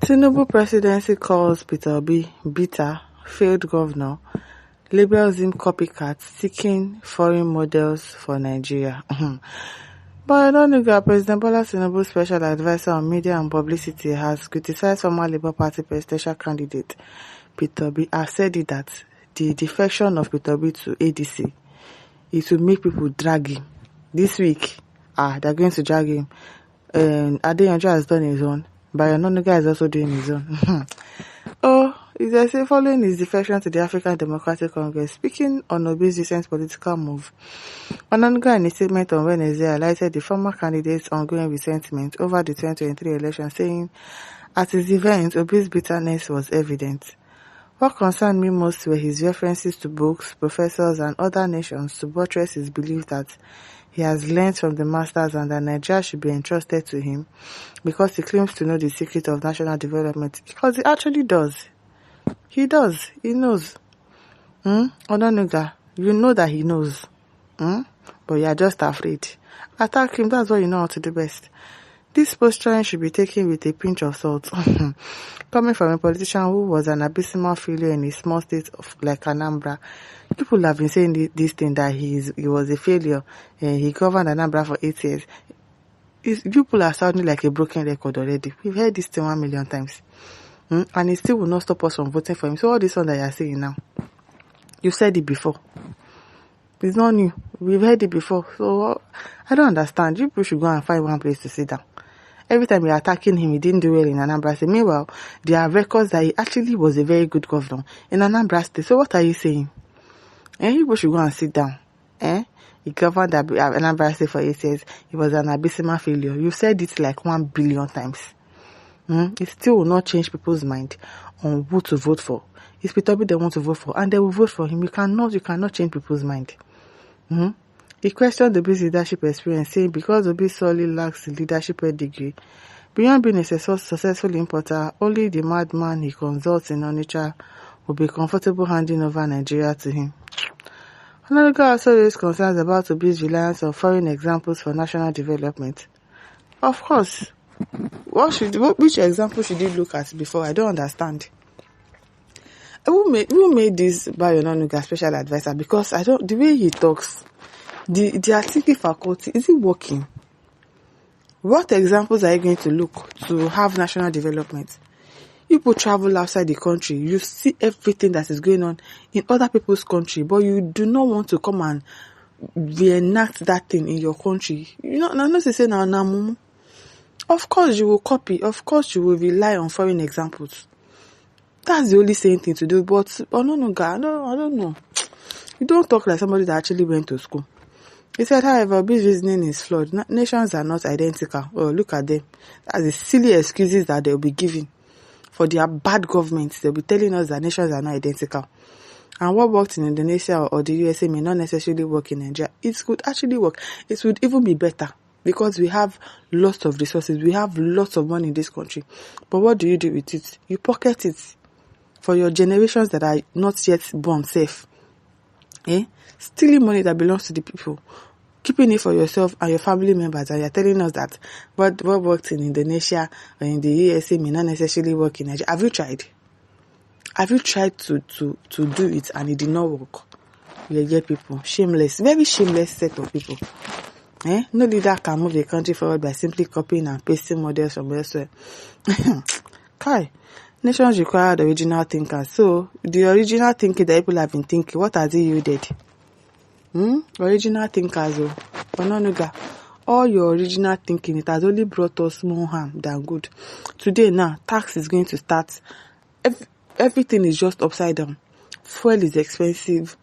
Tinubu presidency calls Peter Obi bitter, failed governor, labels him copycat, seeking foreign models for Nigeria. But Onanuga, President Bola Tinubu's special advisor on media and publicity, has criticized former Labour Party presidential candidate Peter Obi, has said it that the defection of Peter Obi to ADC is to make people drag him. This week, they're going to drag him. Adeyanju has done his own, but Onanuga is also doing his own. They say following his defection to the African Democratic Congress, speaking on Obi's recent political move, Onanuga in a statement on Wednesday highlighted the former candidate's ongoing resentment over the 2023 election, saying, at his event, Obi's bitterness was evident. What concerned me most were his references to books, professors, and other nations to buttress his belief that he has learned from the masters and that Nigeria should be entrusted to him because he claims to know the secret of national development. Because he actually does. He does. He knows. Onanuga, you know that he knows. But you are just afraid. Attack him, that's what you know how to do best. This posturing should be taken with a pinch of salt. Coming from a politician who was an abysmal failure in a small state like Anambra. People have been saying this thing that he was a failure. He governed Anambra for 8 years. People are sounding like a broken record already. We've heard this thing 1 million times. And it still will not stop us from voting for him. So all this one that you are saying now, you said it before. It's not new. We've heard it before. So I don't understand. You people should go and find one place to sit down. Every time you're attacking him, he didn't do well in Anambra State. Meanwhile, there are records that he actually was a very good governor in Anambra State. So what are you saying? You people should go and sit down. He governed Anambra State for 8 years. He was an abysmal failure. You said it like 1 billion times. It still will not change people's mind on who to vote for. It's Peter Obi they want to vote for, and they will vote for him. You cannot change people's mind. He questioned Obi's leadership experience, saying because Obi solely lacks the leadership degree, beyond being a successful importer, only the madman he consults in Onitsha will be comfortable handing over Nigeria to him. Onanuga also raised concerns about Obi's reliance on foreign examples for national development. Of course. Which example should he look at before? I don't understand. Who made this by Onanuga special advisor? Because the way he talks, the thinking faculty, is it working? What examples are you going to look to have national development? People travel outside the country, you see everything that is going on in other people's country, but you do not want to come and reenact that thing in your country. I'm not saying now. Of course you will copy. Of course you will rely on foreign examples. That's the only sane thing to do. But Onanuga, I don't know. You don't talk like somebody that actually went to school. He said, however, Obi's reasoning is flawed. Nations are not identical. Oh, look at them. That's the silly excuses that they'll be giving for their bad governments. They'll be telling us that nations are not identical. And what worked in Indonesia or the USA may not necessarily work in Nigeria. It could actually work. It would even be better. Because we have lots of resources, we have lots of money in this country. But what do you do with it? You pocket it for your generations that are not yet born safe. Stealing money that belongs to the people. Keeping it for yourself and your family members. And you're telling us that what worked in Indonesia or in the USA may not necessarily work in Nigeria. Have you tried? Have you tried to do it and it did not work? You get people. Shameless. Very shameless set of people. No leader can move the country forward by simply copying and pasting models from elsewhere. Nations require the original thinkers. So, the original thinking that people have been thinking, what has it yielded? Original thinkers, Onanuga. All your original thinking, it has only brought us more harm than good. Today now, tax is going to start. Everything is just upside down. Fuel is expensive.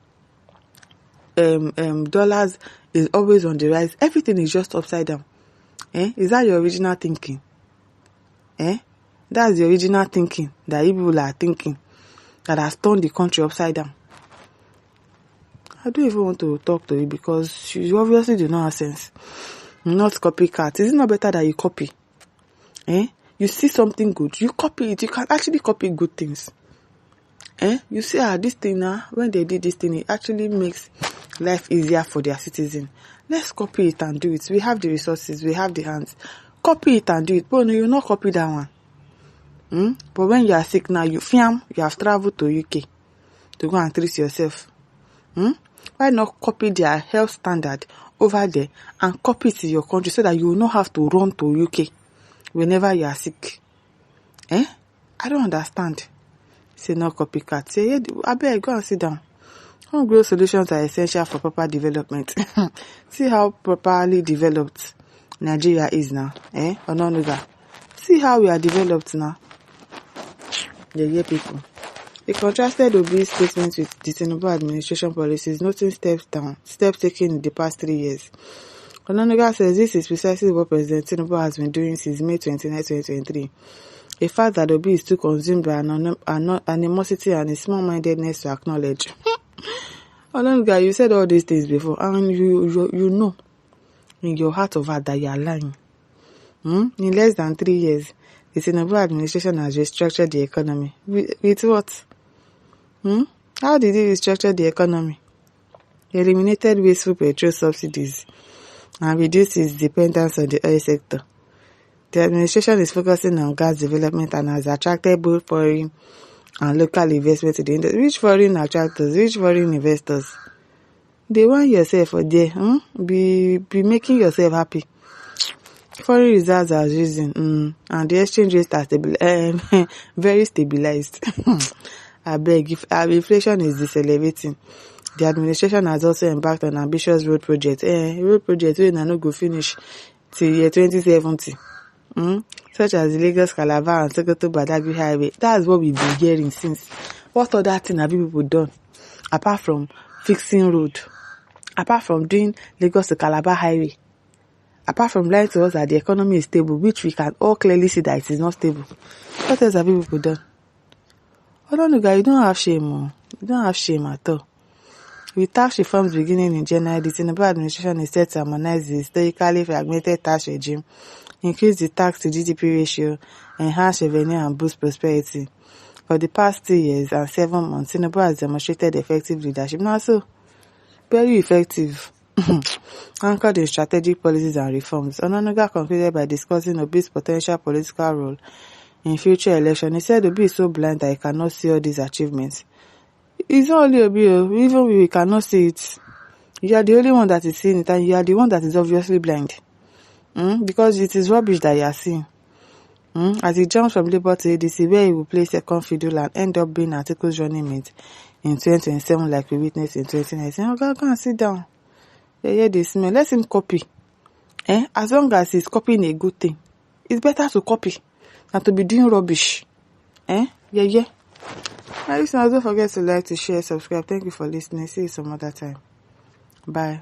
Dollars is always on the rise. Everything is just upside down. Is that your original thinking? That's the original thinking that people are thinking that has turned the country upside down. I don't even want to talk to you because you obviously do not have sense. Not copycat. Is it not better that you copy? You see something good, you copy it. You can actually copy good things. You see this thing now, when they did this thing, it actually makes life easier for their citizens. Let's copy it and do it. We have the resources, we have the hands. Copy it and do it. But no, you not copy that one. But when you are sick now, you have traveled to UK to go and treat yourself. Why not copy their health standard over there and copy it to your country so that you will not have to run to UK whenever you are sick? I don't understand. Say no copycat. Say, I beg, go and sit down. Home growth solutions are essential for proper development. See how properly developed Nigeria is now. Onanuga. See how we are developed now. The people. They contrasted Obi's statements with the Tinubu administration policies, noting steps taken in the past 3 years. Onanuga says this is precisely what President Tinubu has been doing since May 29, 2023. A fact that Obi is too consumed by animosity and a small-mindedness to acknowledge. Onanuga, you said all these things before, and you know in your heart of heart that you are lying. In less than 3 years, the Tinubu administration has restructured the economy. With what? How did it restructure the economy? He eliminated wasteful petrol subsidies and reduced its dependence on the oil sector. The administration is focusing on gas development and has attracted both foreign and local investment to the industry. Which foreign attractors? Which foreign investors? They want yourself for there. Be making yourself happy. Foreign reserves are risen, and the exchange rate are very stabilized. I beg, if inflation is decelerating, the administration has also embarked on ambitious road projects. Road projects wey na no go finish till year 2070. Such as the Lagos Calabar and Sokoto Badagry Highway. That's what we've been hearing since. What other thing have people done apart from fixing road? Apart from doing Lagos to Calabar Highway? Apart from lying to us that the economy is stable, which we can all clearly see that it is not stable. What else have people done? Onanuga, you don't have shame. You don't have shame at all. With tax reforms beginning in January, the Tinubu administration is set to harmonize the historically fragmented tax regime, increase the tax to GDP ratio, enhance revenue and boost prosperity. For the past 2 years and 7 months, Tinubu has demonstrated effective leadership. Now, so very effective. Anchored in strategic policies and reforms. Onanuga concluded by discussing Obi's potential political role in future election. He said Obi is so blind that he cannot see all these achievements. It's not only Obi, even we cannot see it. You are the only one that is seeing it, and you are the one that is obviously blind. Because it is rubbish that you are seeing. As he jumps from Labour to ADC, where he will play second fiddle and end up being Atiku's running mate in 2027 like we witnessed in 2019. Oh, go and sit down. Yeah, they smell. Let him copy. As long as he's copying a good thing, it's better to copy than to be doing rubbish. Yeah. Now, listen, don't forget to like, to share, subscribe. Thank you for listening. See you some other time. Bye.